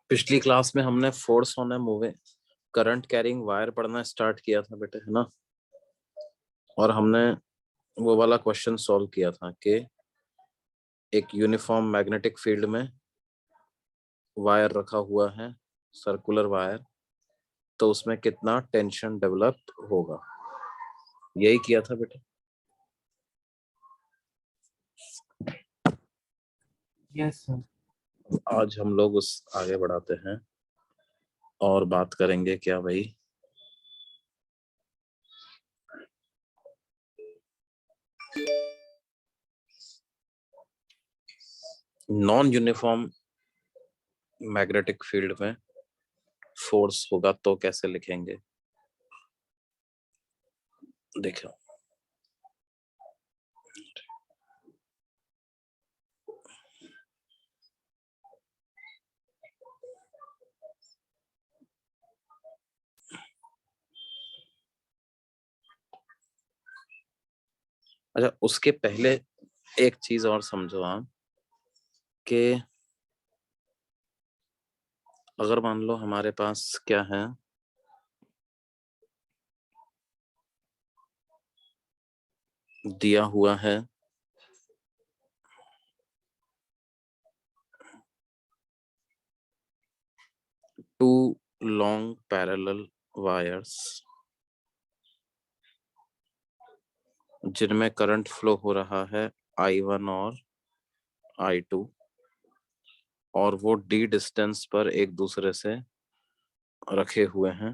पिछली क्लास में हमने force on a moving current carrying wire पढ़ना स्टार्ट किया था बेटे, है ना। और हमने वो वाला क्वेश्चन सॉल्व किया था कि एक यूनिफॉर्म मैग्नेटिक फील्ड में वायर रखा हुआ है, सर्कुलर वायर, तो उसमें कितना टेंशन डेवलप होगा, यही किया था बेटे। Yes sir. आज हम लोग उस आगे बढ़ाते हैं और बात करेंगे क्या भाई, नॉन यूनिफॉर्म मैग्नेटिक फील्ड में फोर्स होगा तो कैसे लिखेंगे। देखो अच्छा, उसके पहले एक चीज और समझो आप कि अगर मान लो हमारे पास क्या है, दिया हुआ है टू लॉन्ग पैरेलल वायर्स जिनमें करंट फ्लो हो रहा है I1 और I2, और वो डी डिस्टेंस पर एक दूसरे से रखे हुए हैं।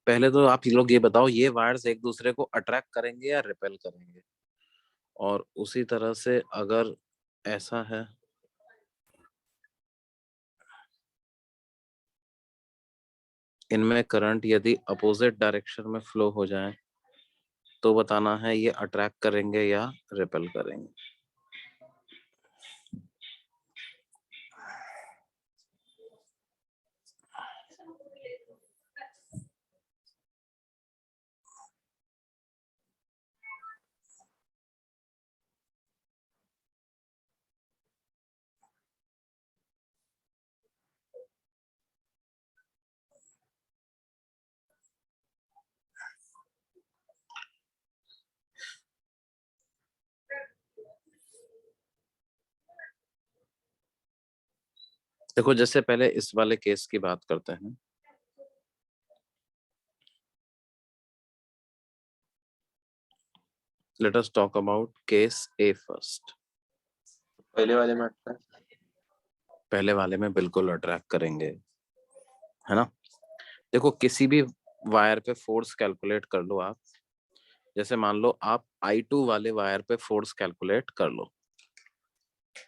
पहले तो आप लोग ये बताओ, ये वायर्स एक दूसरे को अट्रैक्ट करेंगे या रिपेल करेंगे। और उसी तरह से अगर ऐसा है, इनमें करंट यदि अपोजिट डायरेक्शन में फ्लो हो जाए तो बताना है ये अट्रैक्ट करेंगे या रिपेल करेंगे। देखो, जैसे पहले इस वाले केस की बात करते हैं। Let us talk about case A first. पहले वाले में पहले वाले में बिल्कुल अट्रैक्ट करेंगे, है ना। देखो, किसी भी वायर पे फोर्स कैलकुलेट कर लो आप। जैसे मान लो आप I2 वाले वायर पे फोर्स कैलकुलेट कर लो,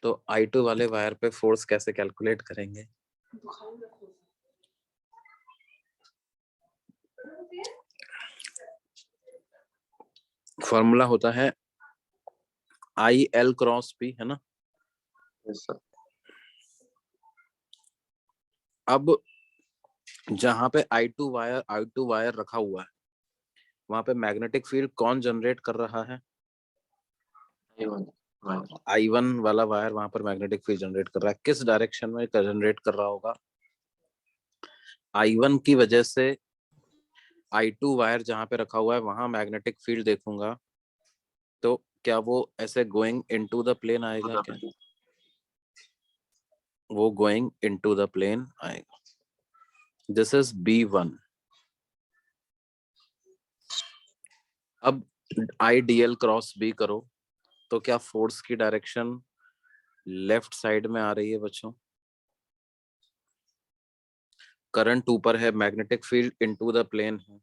तो I2 वाले वायर पे फोर्स कैसे कैलकुलेट करेंगे। फॉर्मूला होता है IL क्रॉस P, है ना। सर। अब जहां पे I2 वायर रखा हुआ है, वहां पे मैग्नेटिक फील्ड कौन जनरेट कर रहा है। I1 वाला वायर वहां पर मैग्नेटिक फील्ड जनरेट कर रहा है। किस डायरेक्शन में जनरेट कर रहा होगा। I1 की वजह से I2 वायर जहां पे रखा हुआ है वहां मैग्नेटिक फील्ड देखूंगा, तो क्या वो ऐसे गोइंग इनटू द प्लेन आएगा क्या। वो गोइंग इनटू द प्लेन आएगा। This is B1। अब IDL क्रॉस B करो तो क्या फोर्स की डायरेक्शन लेफ्ट साइड में आ रही है बच्चों। करंट ऊपर है, magnetic field into the plane है,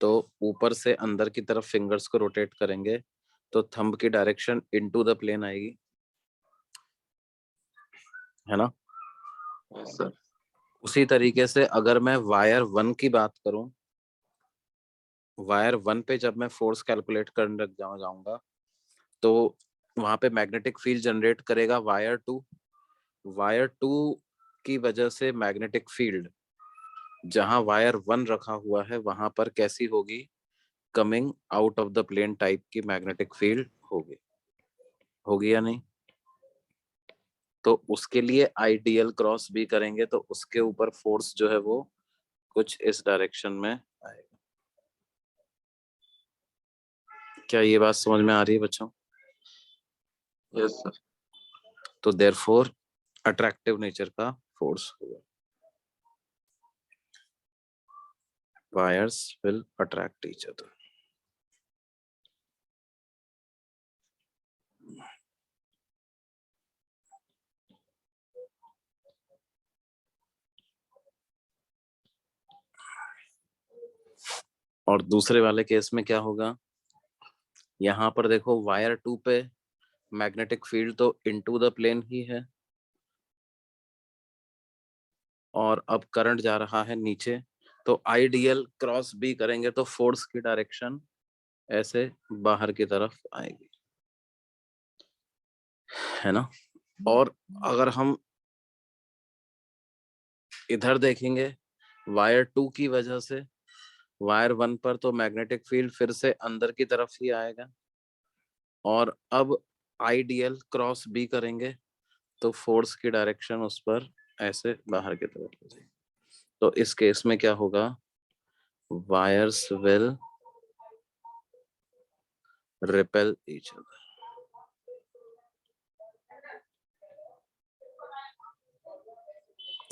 तो ऊपर से अंदर की तरफ फिंगर्स को रोटेट करेंगे तो थंब की डायरेक्शन इनटू द प्लेन आएगी, है ना। सर। उसी तरीके से अगर मैं वायर 1 की बात करूं, वायर 1 पे जब मैं फोर्स कैलकुलेट करने लग जाऊंगा तो वहां पे मैग्नेटिक फील्ड जनरेट करेगा वायर 2। वायर 2 की वजह से मैग्नेटिक फील्ड जहां वायर 1 रखा हुआ है वहां पर कैसी होगी, coming out of the plane type की मैग्नेटिक फील्ड होगी या नहीं? तो उसके लिए आइडियल क्रॉस बी करेंगे तो उसके ऊपर फोर्स जो है वो कुछ इस डायरेक्शन में आएगा। क्या ये बात समझ में आ रही है बच्चों? Yes sir. तो देयरफॉर अट्रैक्टिव नेचर का फोर्स होगा, wires will attract each other. और दूसरे वाले केस में क्या होगा? यहां पर देखो वायर 2 पे मैग्नेटिक फील्ड तो इनटू द प्लेन ही है, और अब करंट जा रहा है नीचे, तो आइडियल क्रॉस बी करेंगे तो फोर्स की डायरेक्शन ऐसे बाहर की तरफ आएगी, है ना? और अगर हम इधर देखेंगे वायर 2 की वजह से वायर 1 पर तो मैग्नेटिक फील्ड फिर से अंदर की तरफ ही आएगा, और अब आइडियल क्रॉस बी करेंगे तो फोर्स की डायरेक्शन उस पर ऐसे बाहर की तरफ हो जाएगी। तो इस केस में क्या होगा? Wires will repel each other.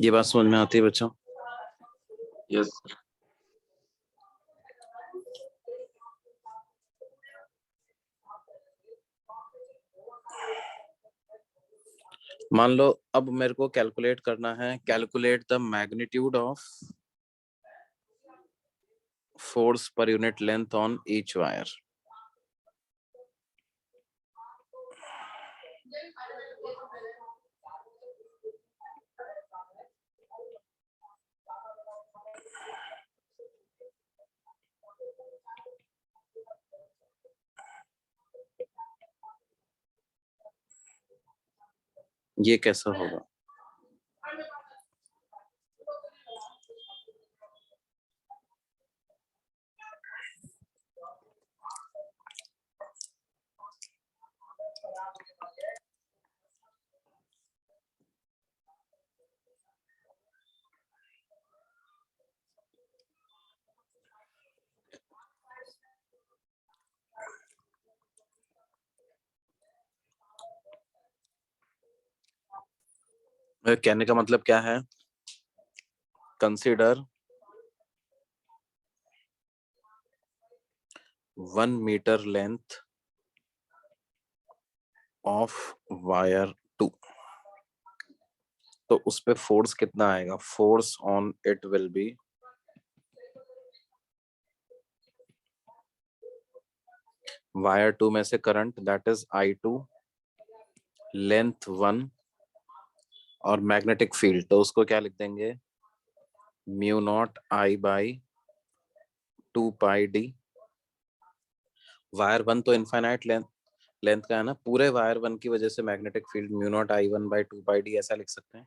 ये बात समझ में आती है बच्चों? Yes sir. मान लो अब मेरे को कैलकुलेट करना है, calculate the magnitude of force per unit length on each wire. ये कैसा होगा? कहने का मतलब क्या है? Consider 1 metre length of wire 2, तो उस पे फोर्स कितना आएगा? Force on it will be wire 2 में से current that is I2, length 1, और मैग्नेटिक फील्ड तो उसको क्या लिख देंगे? Mu naught I by 2πd। Wire 1 तो इनफाइनाइट लेंथ का है ना, पूरे वायर 1 की वजह से magnetic field mu naught I1 by 2πd ऐसा लिख सकते हैं।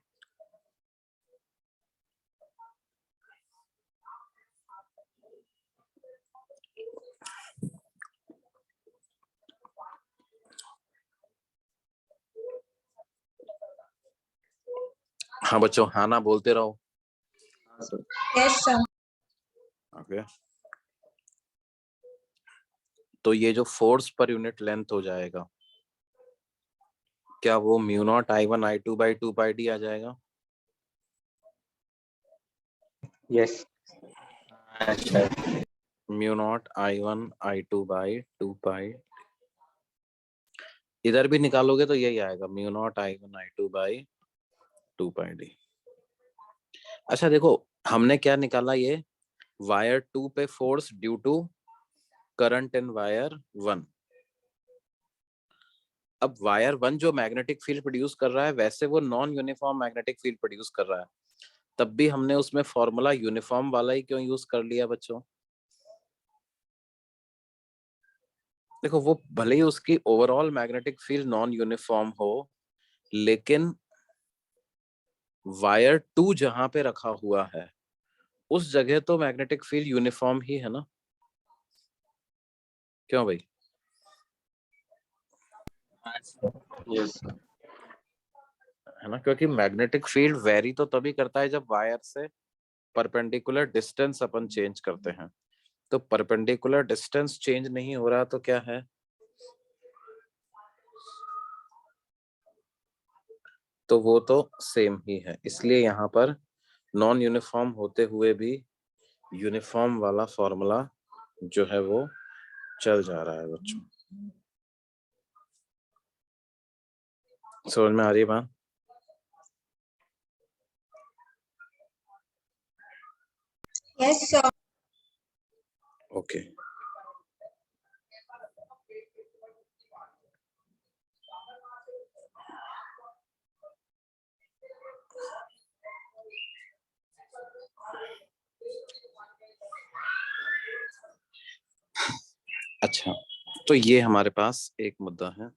हाँ बच्चों, हाँ ना बोलते रहो। हाँ सर। Yes sir. ओके, तो ये जो फोर्स पर यूनिट लेंथ हो जाएगा, क्या वो mu naught I1 I2 by 2πd आ जाएगा? यस। अच्छा। Mu naught I1 I2 by 2π, इधर भी निकालोगे तो यही आएगा, mu naught I1 I2 by 2πd। अच्छा देखो, हमने क्या निकाला? ये वायर 2 पे force due to current in wire 1। अब वायर 1 जो मैग्नेटिक फील्ड प्रोड्यूस कर रहा है, वैसे वो non uniform magnetic field produce कर रहा है, तब भी हमने उसमें फॉर्मूला यूनिफॉर्म वाला ही क्यों यूज कर लिया बच्चों? देखो, वो भले ही उसकी overall magnetic field non uniform हो, लेकिन वायर 2 जहां पे रखा हुआ है उस जगह तो मैग्नेटिक फील्ड यूनिफॉर्म ही है ना? क्यों भाई? Yes, sir. है ना, क्योंकि मैग्नेटिक फील्ड वेरी तो तभी करता है जब वायर से परपेंडिकुलर डिस्टेंस अपन चेंज करते हैं। तो परपेंडिकुलर डिस्टेंस चेंज नहीं हो रहा तो क्या है, तो वो तो सेम ही है। इसलिए यहाँ पर नॉन यूनिफॉर्म होते हुए भी यूनिफॉर्म वाला फॉर्मूला जो है वो चल जा रहा है बच्चों। समझ में आ रही है बात? Yes, sir. ओके। अच्छा, तो ये हमारे पास एक मुद्दा है।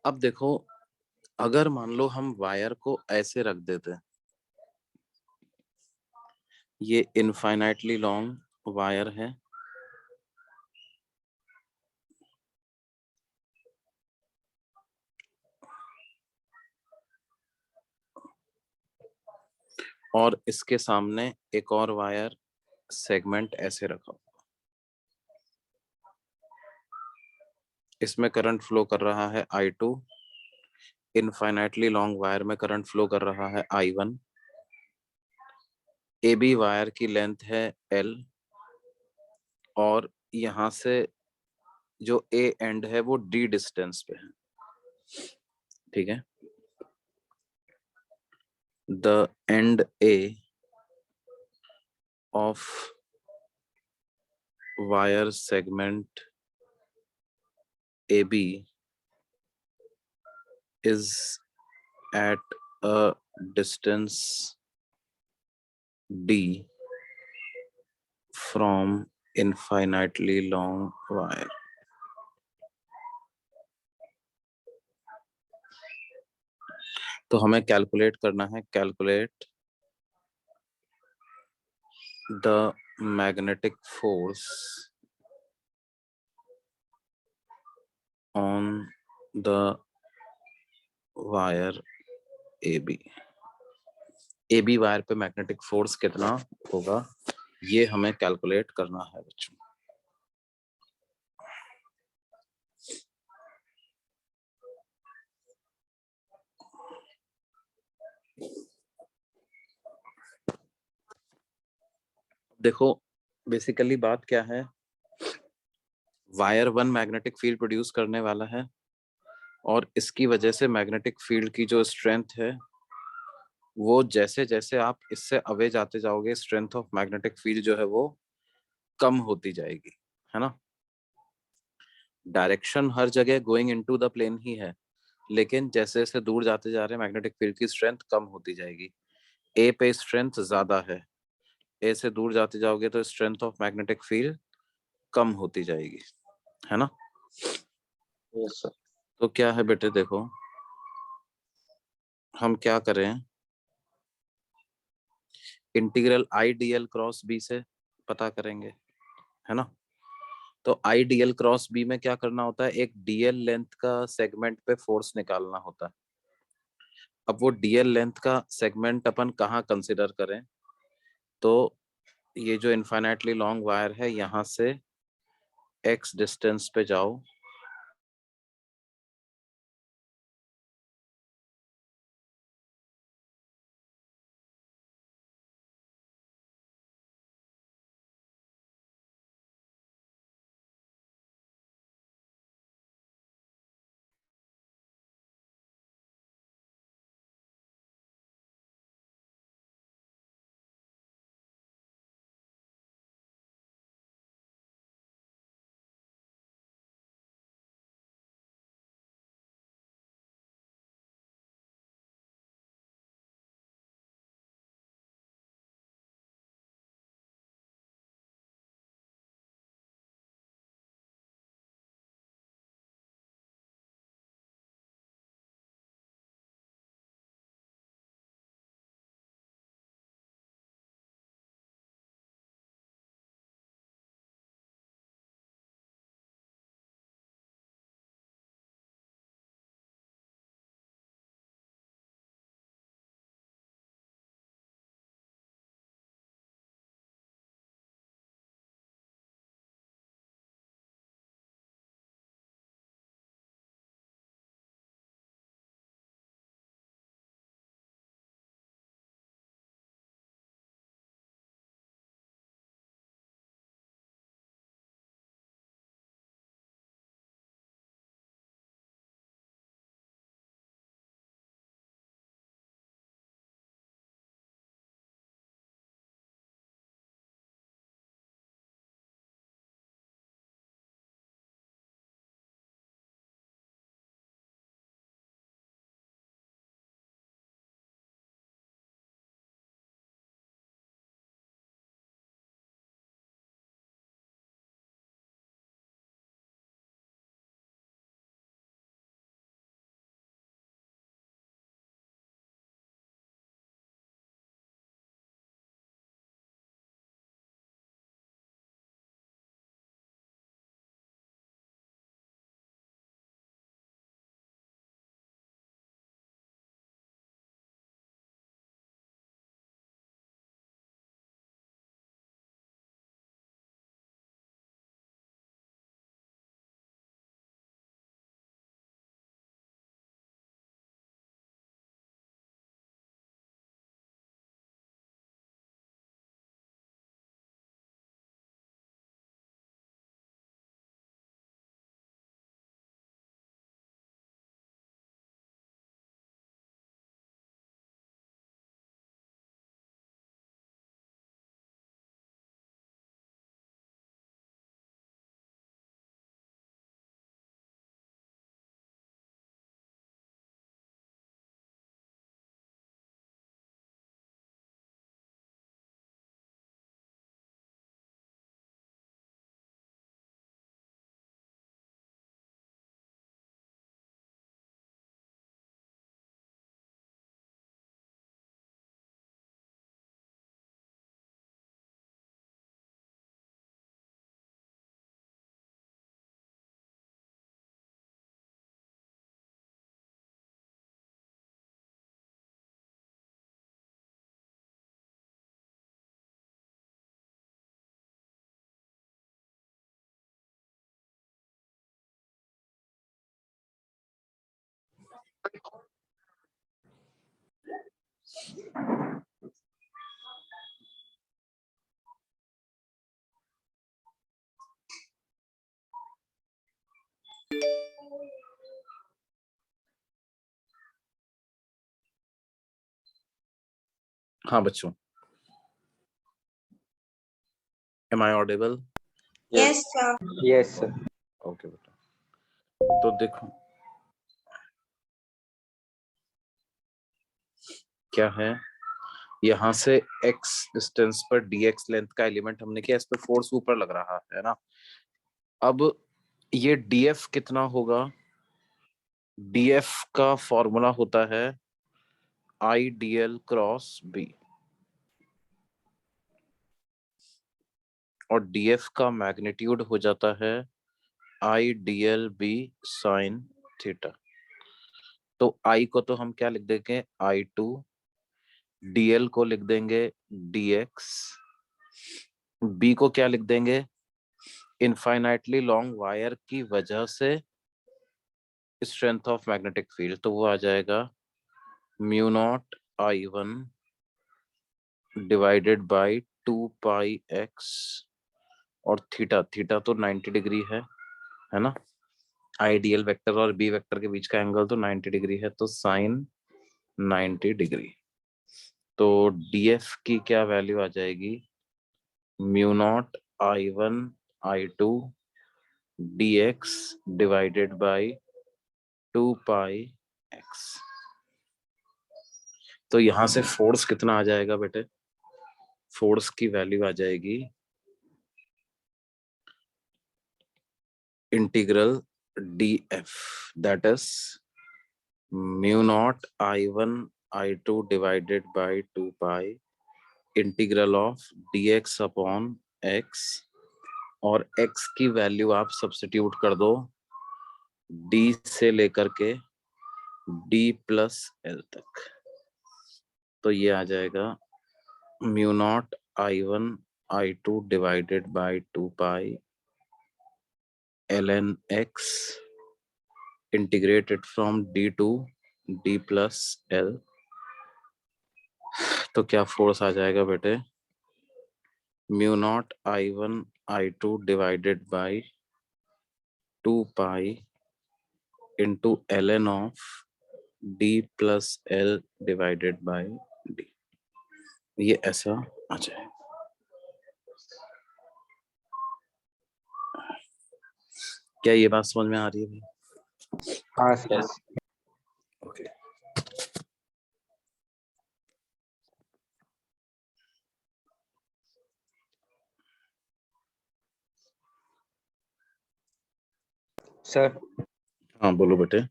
अब देखो, अगर मान लो हम वायर को ऐसे रख देते, ये इनफाइनाइटली लॉन्ग वायर है, और इसके सामने एक और वायर सेगमेंट ऐसे रखा, इसमें करंट फ्लो कर रहा है I2, इनफाइनाइटली लॉन्ग वायर में करंट फ्लो कर रहा है I1, AB वायर की लेंथ है L, और यहां से जो A एंड है वो D डिस्टेंस पे है, ठीक है। The end A of wire segment AB is at a distance D from infinitely long wire. तो हमें कैलकुलेट करना है, calculate the magnetic force on the wire AB। AB wire पे मैग्नेटिक फोर्स कितना होगा, ये हमें कैलकुलेट करना है बच्चों। देखो, बेसिकली बात क्या है, वायर 1 मैग्नेटिक फील्ड प्रोड्यूस करने वाला है, और इसकी वजह से मैग्नेटिक फील्ड की जो स्ट्रेंथ है वो जैसे जैसे आप इससे अवे जाते जाओगे, स्ट्रेंथ ऑफ मैग्नेटिक फील्ड जो है वो कम होती जाएगी, है ना। डायरेक्शन हर जगह गोइंग इनटू द प्लेन ही है, लेकिन जैसे जैसे दूर जाते जा रहे हैं मैग्नेटिक फील्ड की स्ट्रेंथ कम होती जाएगी। ए पे स्ट्रेंथ ज्यादा है, ए से दूर जाते जाओगे तो स्ट्रेंथ ऑफ मैग्नेटिक फील्ड कम होती जाएगी, है ना। Yes, sir. तो क्या है बेटे, देखो हम क्या करें, integral I dl cross B से पता करेंगे, है ना। तो I dl क्रॉस बी में क्या करना होता है, एक dl लेंथ का सेगमेंट पे फोर्स निकालना होता है। अब वो dl लेंथ का सेगमेंट अपन कहाँ कंसिडर करें, तो ये जो इनफाइनाइटली लॉन्ग वायर है यहाँ से x डिस्टेंस पे जाओ, हाँ बच्चों, am I audible? Yes, sir. Yes, sir. Okay बेटा, तो देखो क्या है, यहाँ से x डिस्टेंस पर dx लेंथ का एलिमेंट हमने किया, इस पे फोर्स ऊपर लग रहा है ना। अब ये df कितना होगा? df का फॉर्मूला होता है I D L cross B, और df का मैग्नीट्यूड हो जाता है I D L B sine theta. तो I को तो हम क्या लिख देंगे, I2, dl को लिख देंगे dx, b को क्या लिख देंगे, इनफाइनाइटली लॉन्ग वायर की वजह से स्ट्रेंथ ऑफ मैग्नेटिक फील्ड, तो वो आ जाएगा mu naught I1 divided by 2πx, और थीटा, थीटा तो 90 डिग्री है ना। आइडियल वेक्टर और बी वेक्टर के बीच का एंगल तो 90 डिग्री है, तो साइन 90 डिग्री। तो df की क्या वैल्यू आ जाएगी, mu naught I1 I2 dx divided by 2πx। तो यहां से फोर्स कितना आ जाएगा बेटे, फोर्स की वैल्यू आ जाएगी integral df, that is mu naught I1 I2 divided by 2π integral of dx upon x, और x की वैल्यू आप सब्स्टिट्यूट कर दो d से लेकर के d प्लस l तक, तो ये आ जाएगा mu naught I1 I2 divided by 2π ln x integrated from d to d plus l। तो क्या फोर्स आ जाएगा बेटे, mu naught I1 I2 divided by 2π into ln of d plus l divided by d, ये ऐसा आ जाए। क्या ये बात समझ में आ रही है भाई? हाँ सर। ओके। सर हाँ बोलो बेटे।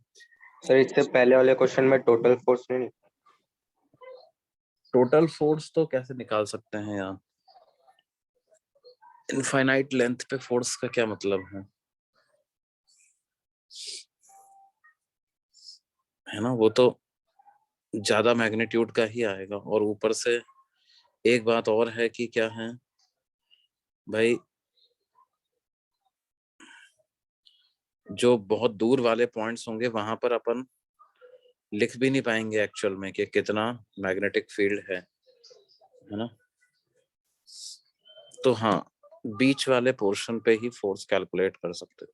सर इससे पहले वाले क्वेश्चन में टोटल फोर्स नहीं। टोटल फोर्स तो कैसे निकाल सकते हैं यार, इनफाइनाइट लेंथ पे फोर्स का क्या मतलब है ना, वो तो ज्यादा मैग्नीट्यूड का ही आएगा। और ऊपर से एक बात और है कि क्या है भाई, जो बहुत दूर वाले पॉइंट्स होंगे वहां पर अपन लिख भी नहीं पाएंगे एक्चुअल में कि कितना मैग्नेटिक फील्ड है ना। तो हाँ, बीच वाले पोर्शन पे ही फोर्स कैलकुलेट कर सकते हो।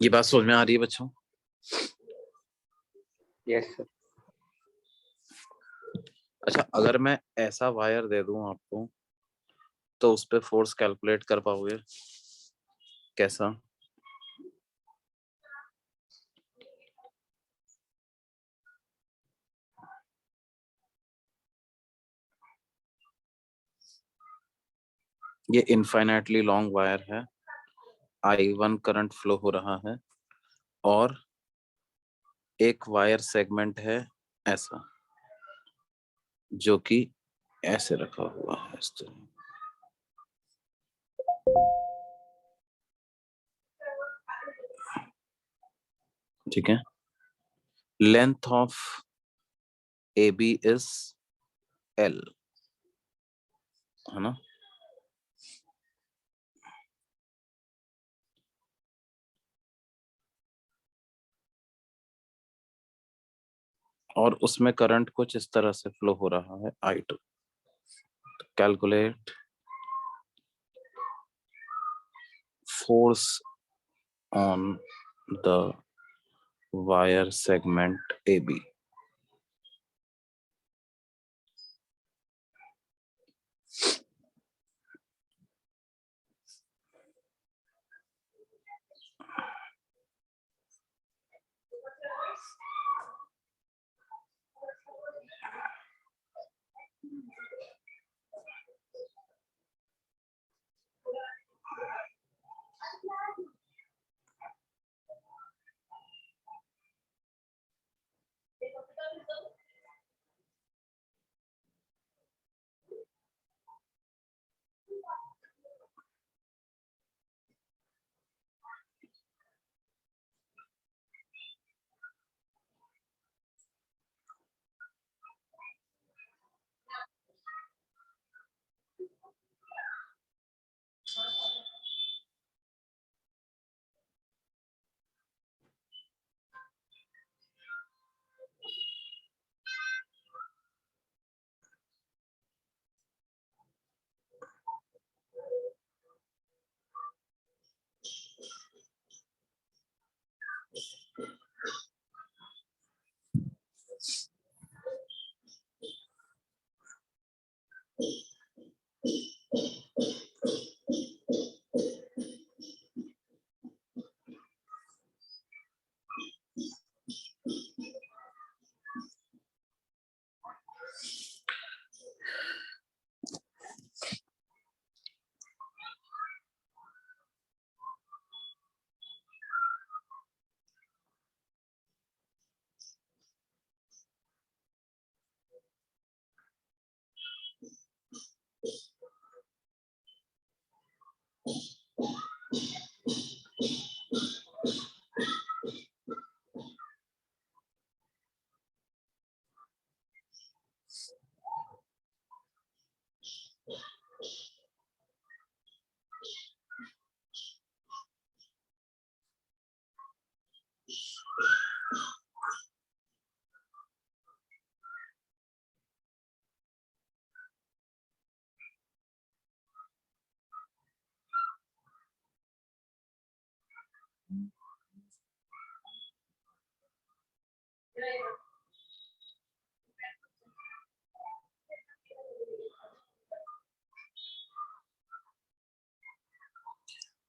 ये बात समझ में आ रही है बच्चों? Yes sir. अच्छा, अगर मैं ऐसा वायर दे दूं आपको तो उस पे फोर्स कैलकुलेट कर पाओगे कैसा? ये इनफाइनाइटली लॉन्ग वायर है, I1 करंट फ्लो हो रहा है और एक वायर सेगमेंट है ऐसा, जो कि ऐसे रखा हुआ है इस तरह। ठीक है, length of AB is L, है ना। और उसमें करंट कुछ इस तरह से फ्लो हो रहा है I2। Calculate force on the wire segment AB।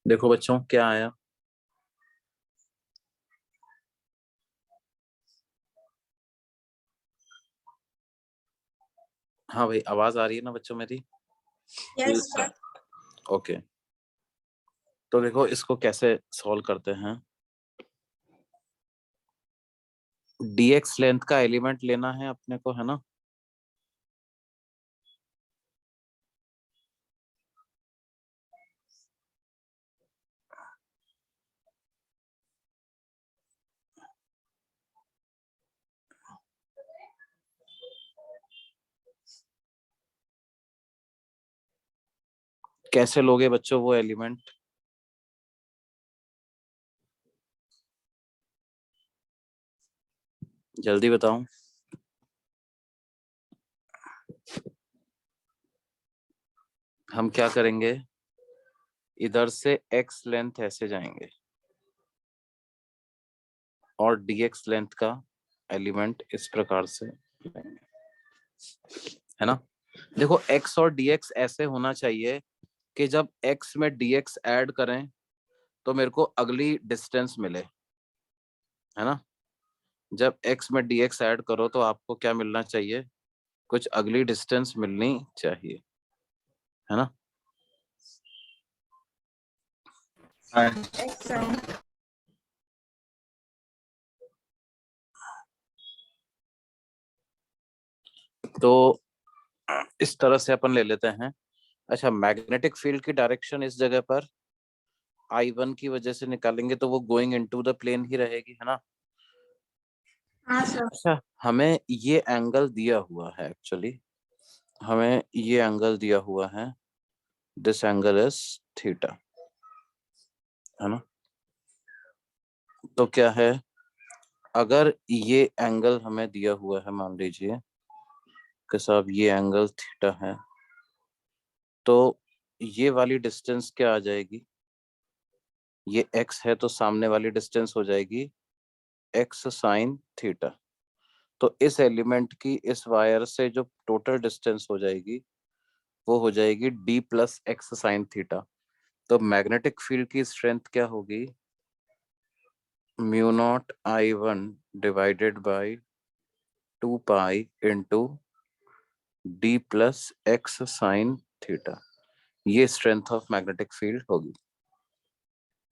देखो बच्चों क्या आया। हाँ भाई, आवाज आ रही है ना बच्चों मेरी? Yes, sir. ओके, तो देखो इसको कैसे सॉल्व करते हैं। dx लेंथ का एलिमेंट लेना है अपने को, है ना। कैसे लोगे बच्चों वो एलिमेंट? जल्दी बताओ। हम क्या करेंगे, इधर से x लेंथ ऐसे जाएंगे और dx लेंथ का एलिमेंट इस प्रकार से लेंगे, है ना। देखो x और dx ऐसे होना चाहिए कि जब x में dx ऐड करें तो मेरे को अगली डिस्टेंस मिले, है ना। जब x में dx ऐड करो तो आपको क्या मिलना चाहिए, कुछ अगली डिस्टेंस मिलनी चाहिए, है ना। Yes, sir. तो इस तरह से अपन ले लेते हैं। अच्छा, मैग्नेटिक फील्ड की डायरेक्शन इस जगह पर I1 की वजह से निकालेंगे तो वो गोइंग इनटू द प्लेन ही रहेगी, है ना। हाँ सर। अच्छा, हमें ये एंगल दिया हुआ है, एक्चुअली हमें ये एंगल दिया हुआ है, दिस एंगल इज थीटा, है ना। तो क्या है, अगर ये एंगल हमें दिया हुआ है, मान लीजिए कि साहब ये एंगल थीटा है, तो ये वाली डिस्टेंस क्या आ जाएगी, ये x है तो सामने वाली डिस्टेंस हो जाएगी x साइन थीटा। तो इस एलिमेंट की इस वायर से जो टोटल डिस्टेंस हो जाएगी वो हो जाएगी d plus x sign theta. तो मैग्नेटिक फील्ड की स्ट्रेंथ क्या होगी, mu naught I1 divided by 2 pi into d plus x sine theta. ये स्ट्रेंथ ऑफ मैग्नेटिक फील्ड होगी।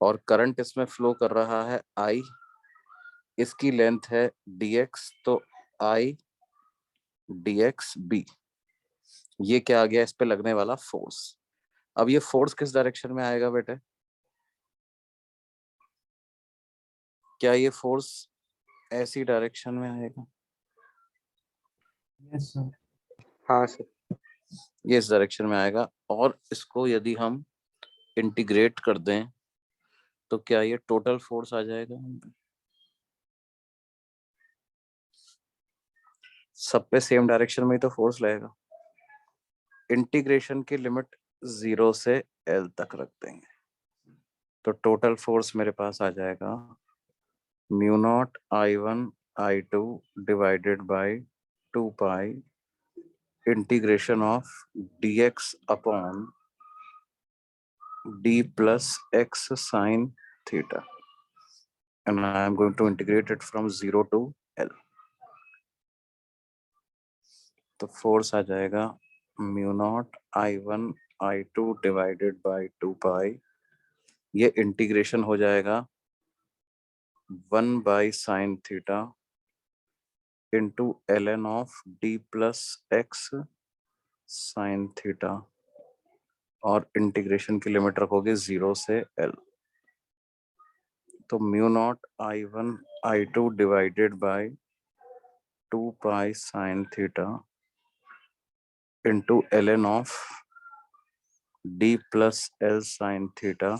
और करंट इसमें फ्लो कर रहा है I, इसकी लेंथ है dx, तो I dx b। ये क्या आ गया, इस पे लगने वाला फोर्स। अब ये फोर्स किस डायरेक्शन में आएगा बेटे, क्या ये फोर्स ऐसी डायरेक्शन में आएगा, यस सर। हाँ सर। ये इस डायरेक्शन में आएगा। और इसको यदि हम इंटीग्रेट कर दें तो क्या ये टोटल फोर्स आ जाएगा, सब पे सेम डायरेक्शन में ही तो फोर्स लगेगा। इंटीग्रेशन की लिमिट 0 से L तक रख देंगे तो टोटल फोर्स मेरे पास आ जाएगा mu naught I1 I2 divided by 2 pi integration of dx upon d plus x sin theta, and I am going to integrate it from 0 to L। तो फोर्स आ जाएगा mu naught I1 I2 divided by 2 पाई, ये integration हो जाएगा 1 by sine theta into ln of d plus x sine theta, और integration की limit रखोगे 0 से L। तो mu naught I1 I2 divided by 2 pi sine theta into ln of d plus L sine theta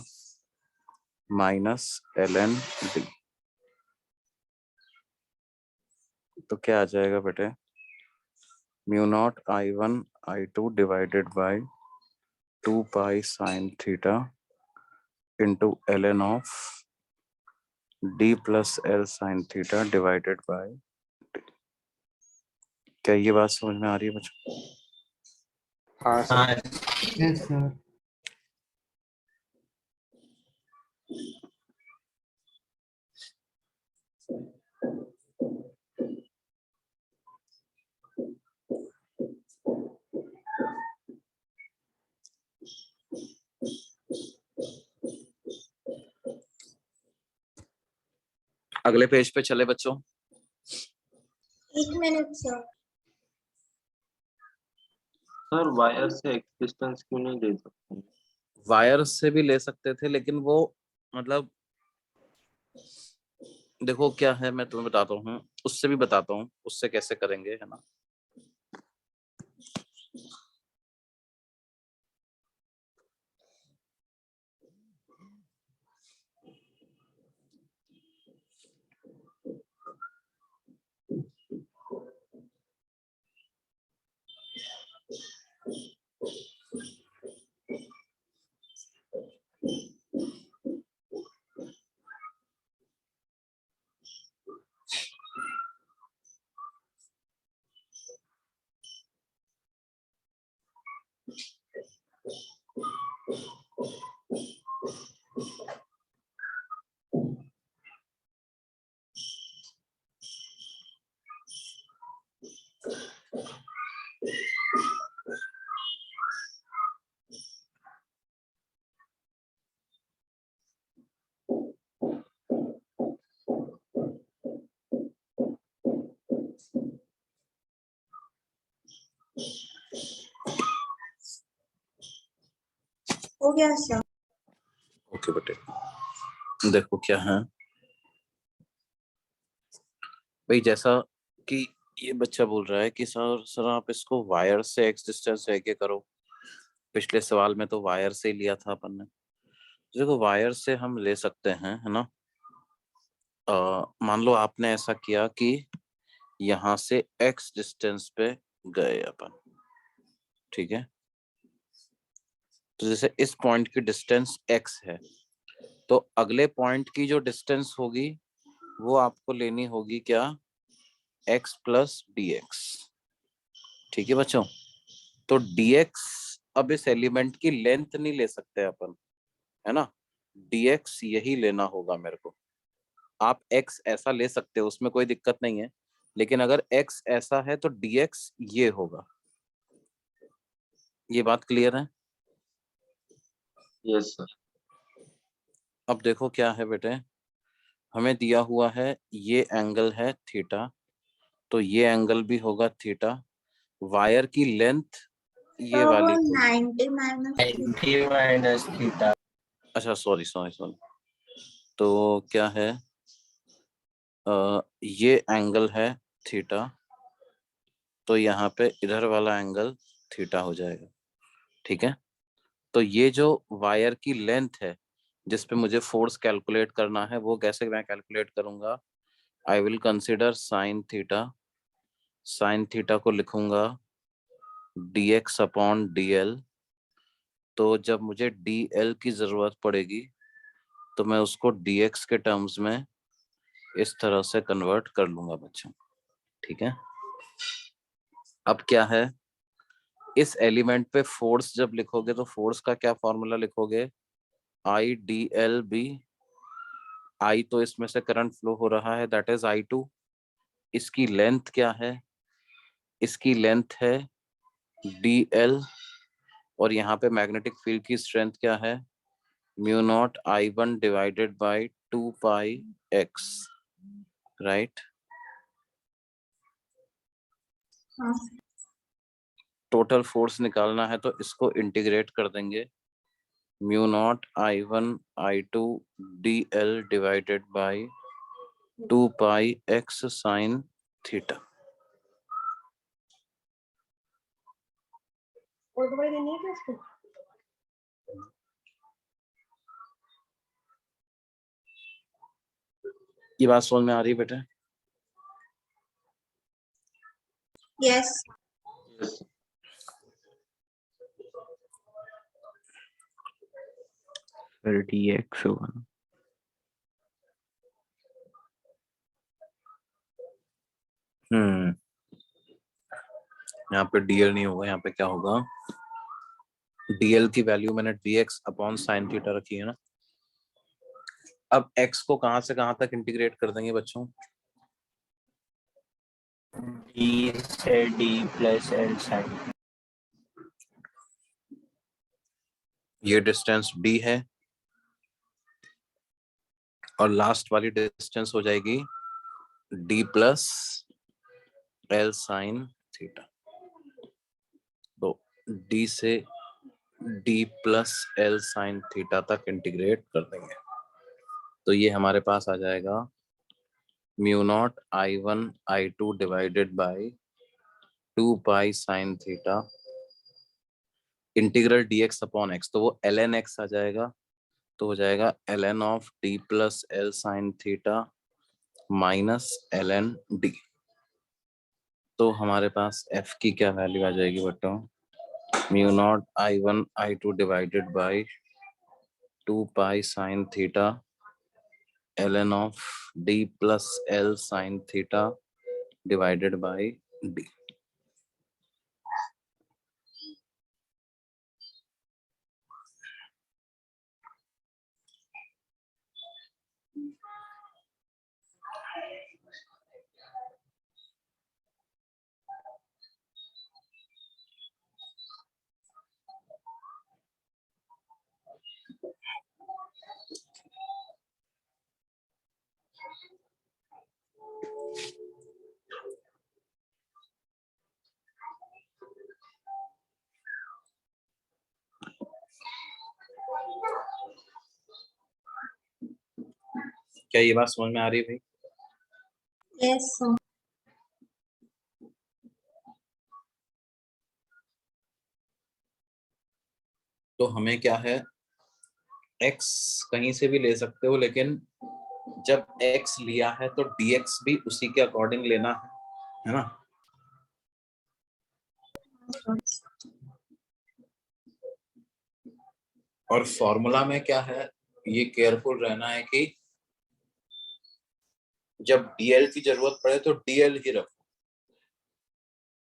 minus ln d। तो क्या आ जाएगा बेटे, mu naught I1 I2 divided by 2 pi sine theta into ln of d plus L sine theta divided by d। क्या ये बात समझ में आ रही है बच्चों? हाँ सर। Yes sir. अगले पेज पे चले बच्चों। 1 मिनट सर। सर वायर से एक्सिस्टेंस क्यों नहीं ले सकते? वायर से भी ले सकते थे, लेकिन वो मतलब देखो क्या है, मैं तुम्हें बताता हूँ, उससे भी बताता हूँ उससे कैसे करेंगे, है ना। गया सर। ओके बेटे, देखो क्या है भाई, जैसा कि ये बच्चा बोल रहा है कि सर आप इसको वायर से एक्स डिस्टेंस रह के करो। पिछले सवाल में तो वायर से ही लिया था अपन ने। देखो वायर से हम ले सकते हैं, है ना। मान लो आपने ऐसा किया कि यहाँ से एक्स डिस्टेंस पे गए अपन, ठीक है। तो जैसे इस पॉइंट की डिस्टेंस एक्स है, तो अगले पॉइंट की जो डिस्टेंस होगी वो आपको लेनी होगी क्या, एक्स प्लस डी एक्स। ठीक है बच्चों, तो dx अब इस एलिमेंट की लेंथ नहीं ले सकते अपन, है ना। dx यही लेना होगा मेरे को। आप x ऐसा ले सकते हो, उसमें कोई दिक्कत नहीं है, लेकिन अगर x ऐसा है तो dx ये होगा। ये बात क्लियर है। Yes sir. अब देखो क्या है बेटे, हमें दिया हुआ है ये एंगल है थीटा, तो ये एंगल भी होगा थीटा। वायर की लेंथ ये तो वो वाली 90 माइनस 90 माइनस थीटा। अच्छा सॉरी सॉरी सॉरी, तो क्या है, ये एंगल है थीटा, तो यहाँ पे इधर वाला एंगल थीटा हो जाएगा। ठीक है, तो ये जो वायर की लेंथ है जिस पे मुझे फोर्स कैलकुलेट करना है, वो कैसे मैं कैलकुलेट करूंगा, I will consider sine theta. Sine theta को लिखूंगा dx अपॉन dl। तो जब मुझे dl की जरूरत पड़ेगी तो मैं उसको dx के टर्म्स में इस तरह से कन्वर्ट कर लूंगा बच्चों। ठीक है, अब क्या है, इस एलिमेंट पे फोर्स जब लिखोगे तो फोर्स का क्या फॉर्मूला लिखोगे, आई डी एल बी। आई तो इसमें से करंट फ्लो हो रहा है, दैट इज I2। इसकी लेंथ क्या है, इसकी लेंथ है डी एल, और यहाँ पे मैग्नेटिक फील्ड की स्ट्रेंथ क्या है, mu naught I1 divided by 2πx, right. हाँ। टोटल फोर्स निकालना है तो इसको इंटीग्रेट कर देंगे, mu naught I1 I2 D L divided by 2πx sine theta. और तो बड़ी देनी है क्या इसको? ये बात समझ में आ रही है बेटा। यस। यस फिर dx होगा। यहाँ पे dl नहीं होगा, यहाँ पे क्या होगा, dl की वैल्यू मैंने dx अपॉन साइन थीटा रखी है ना। अब x को कहां से कहां तक इंटीग्रेट कर देंगे बच्चों, d से d प्लस l साइन। ये डिस्टेंस d है और लास्ट वाली डिस्टेंस हो जाएगी d plus l sine theta. तो d से d plus l sine theta तक इंटीग्रेट कर देंगे, तो ये हमारे पास आ जाएगा mu naught I1 I2 divided by 2π sine theta integral dx upon x, तो वो ln x आ जाएगा। तो हो जाएगा ln of d plus l sine theta minus ln d। तो हमारे पास f की क्या वैल्यू आ जाएगी बच्चों, mu naught I1 I2 divided by 2π sine theta ln of d plus l sine theta divided by d। क्या ये बात समझ में आ रही है भाई? Yes, sir. तो हमें क्या है, x कहीं से भी ले सकते हो, लेकिन जब x लिया है तो dx भी उसी के अकॉर्डिंग लेना है ना? और फॉर्मूला में क्या है, ये केयरफुल रहना है कि जब dl की जरूरत पड़े तो dl ही रखो,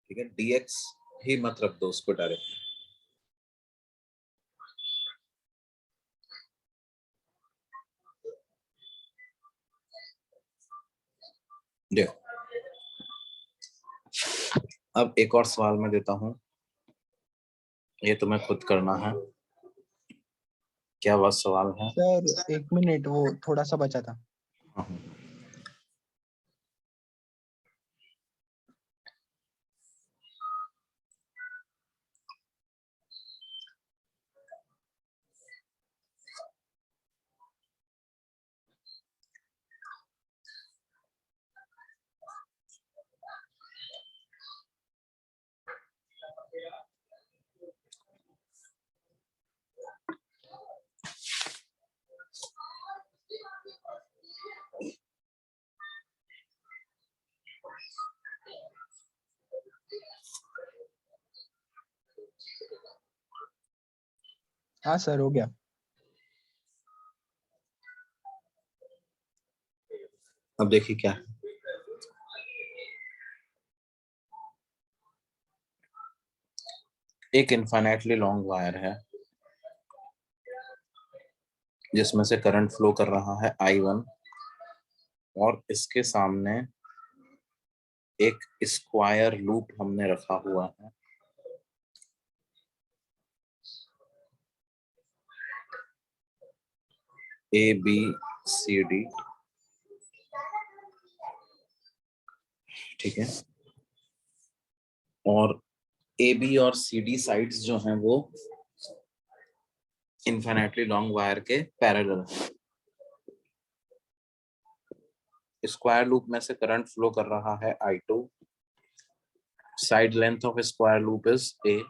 ठीक है? dx ही मत रख दो उसको डायरेक्ट। देखो, अब एक और सवाल मैं देता हूं, ये तुम्हें खुद करना है। क्या वह सवाल है? सर 1 मिनट, वो थोड़ा सा बचा था। हाँ। हाँ सर, हो गया। अब देखिए क्या है, एक इनफाइनाइटली लॉन्ग वायर है जिसमें से करंट फ्लो कर रहा है I1, और इसके सामने एक स्क्वायर लूप हमने रखा हुआ है। ABCD, ठीक है? और AB और CD साइड्स जो हैं वो इनफाइनाइटली लॉन्ग वायर के पैरेलल है। स्क्वायर लूप में से करंट फ्लो कर रहा है I2। Side length of square loop is A।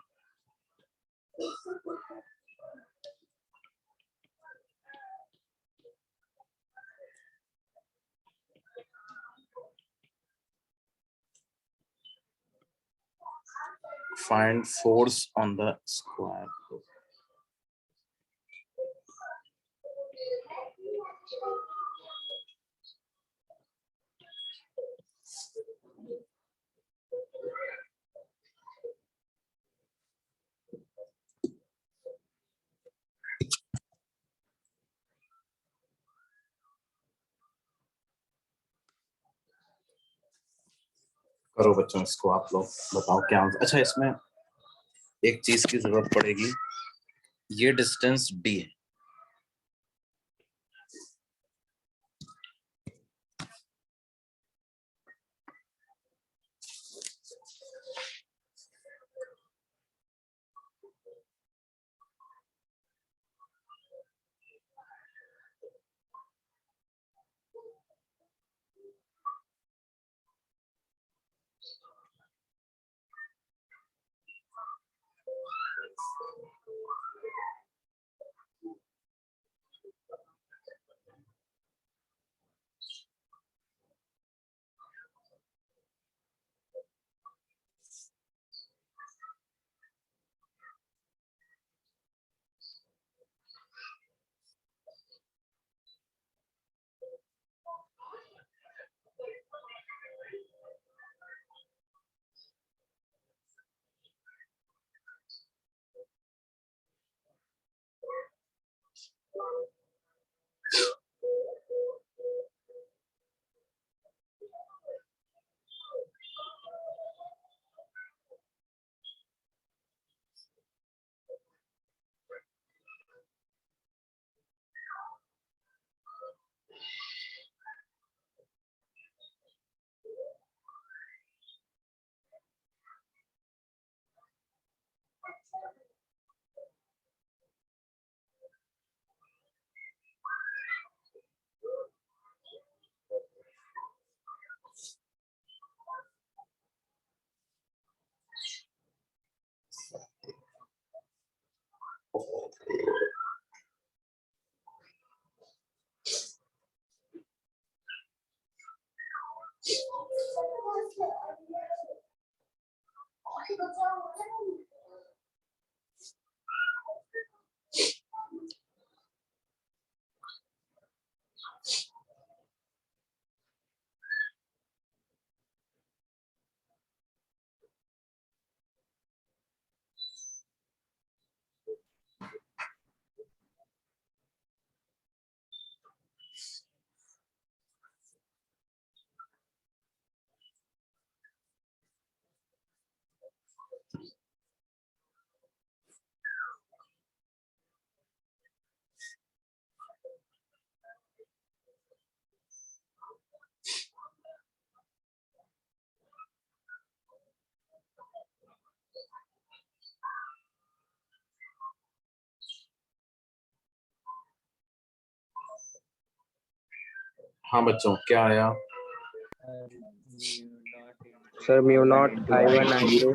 Find force on the square loop. करो बच्चों, इसको आप लोग बताओ क्या आंसर। अच्छा, इसमें एक चीज की जरूरत पड़ेगी, ये डिस्टेंस D है, हाँ बच्चों, क्या आया? Sir, mu naught I1 I2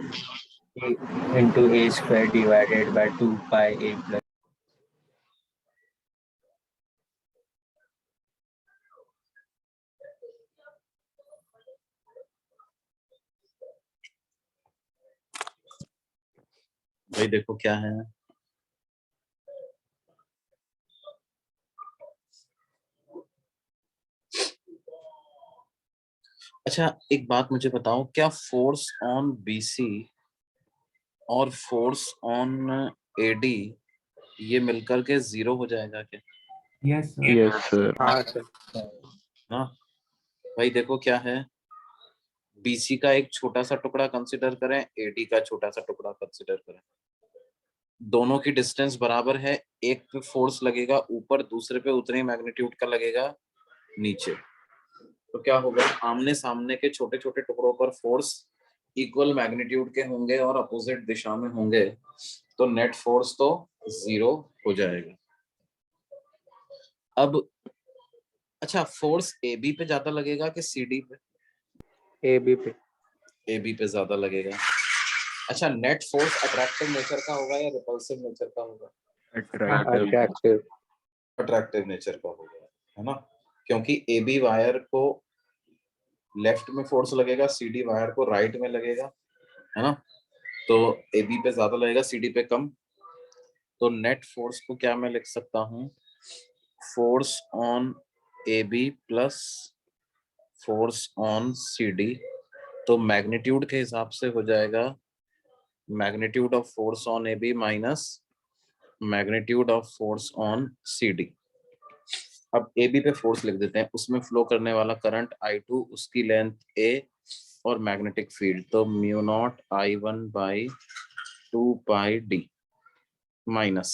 into a square divided by 2 pi a plus. भाई देखो क्या है। अच्छा एक बात मुझे बताओ, क्या फोर्स ऑन बीसी और फोर्स ऑन एडी ये मिलकर के 0 हो जाएगा क्या? Yes, sir. Yes, sir. हाँ sir. ना भाई देखो क्या है, बीसी का एक छोटा सा टुकड़ा कंसिडर करें, एडी का छोटा सा टुकड़ा कंसिडर करें, दोनों की डिस्टेंस बराबर है, एक पे फोर्स लगेगा ऊपर, दूसरे पे उतने मैग्नीट्यूड का लगेगा नीचे। तो क्या होगा, आमने सामने के छोटे छोटे टुकड़ों पर फोर्स इक्वल मैग्नीट्यूड के होंगे और अपोजिट दिशा में होंगे, तो नेट फोर्स तो 0 हो जाएगा। अब अच्छा, फोर्स एबी पे ज्यादा लगेगा कि सीडी पे? AB पे. एबी पे ज्यादा लगेगा। अच्छा, नेट फोर्स अट्रैक्टिव नेचर का होगा या रिपल्सिव नेचर का होगा? Attractive. अट्रैक्टिव नेचर का होगा, है ना, क्योंकि एबी वायर को लेफ्ट में फोर्स लगेगा, सीडी वायर को राइट में लगेगा, है ना, तो एबी पे ज्यादा लगेगा, सीडी पे कम। तो नेट फोर्स को क्या मैं लिख सकता हूँ, force on AB plus force on CD, तो मैग्नीट्यूड के हिसाब से हो जाएगा magnitude of force on AB minus magnitude of force on CD. अब AB पे फोर्स लिख देते हैं, उसमें फ्लो करने वाला करंट I2, उसकी लेंथ A और मैग्नेटिक फील्ड, तो mu naught I1 by 2 pi D minus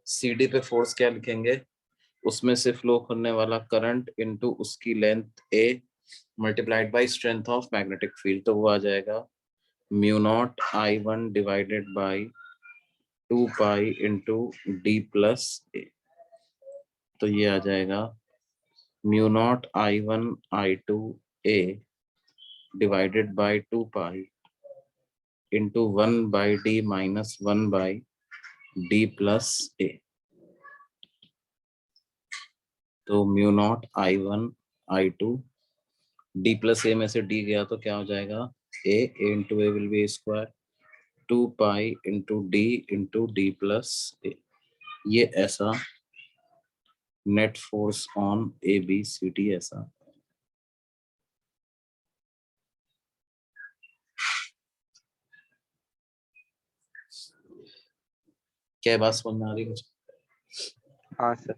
CD पे फोर्स क्या लिखेंगे, उसमें से फ्लो करने वाला करंट इनटू उसकी length A multiplied by strength of magnetic field, तो वो आ जाएगा mu naught I1 divided by 2 pi into D plus A, तो ये आ जाएगा mu naught I1 I2 A divided by 2 pi into 1 by D minus 1 by D plus A, तो mu naught I1 I2 D plus A में से D गया तो क्या हो जाएगा, A into A will be square 2 pi into D plus A। ये ऐसा नेट फोर्स ऑन ABCD ऐसा। क्या बात समझ में आ रही है मुझे? हाँ sir.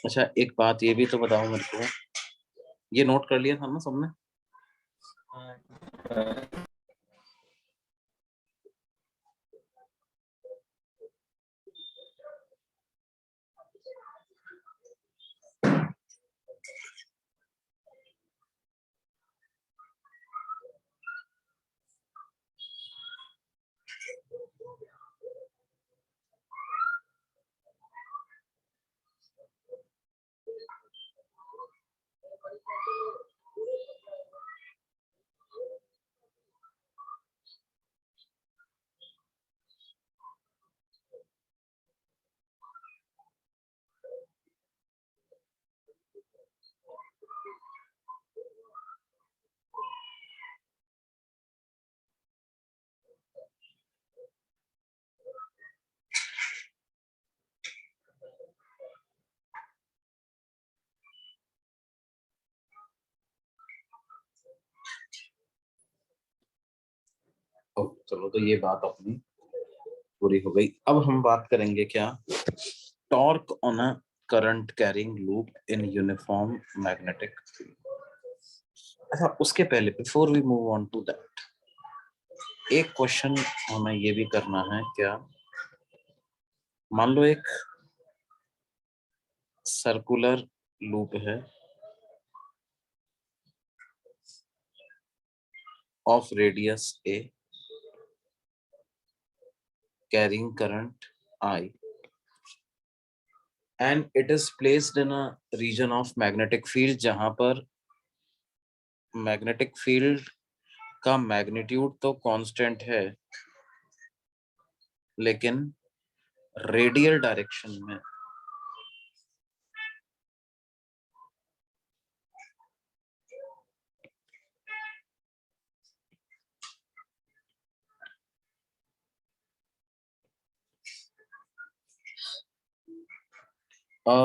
अच्छा एक बात ये भी तो बताओ मेरे को, ये नोट कर लिया था ना सबने? चलो तो ये बात अपनी पूरी हो गई। अब हम बात करेंगे क्या, torque on a current carrying loop in uniform magnetic field. अच्छा, उसके पहले before we move on to that, एक क्वेश्चन हमें ये भी करना है क्या, मान लो एक सर्कुलर लूप है of radius a carrying current I and it is placed in a region of magnetic field जहां पर magnetic field का मैग्नीट्यूड तो कांस्टेंट है लेकिन रेडियल डायरेक्शन में a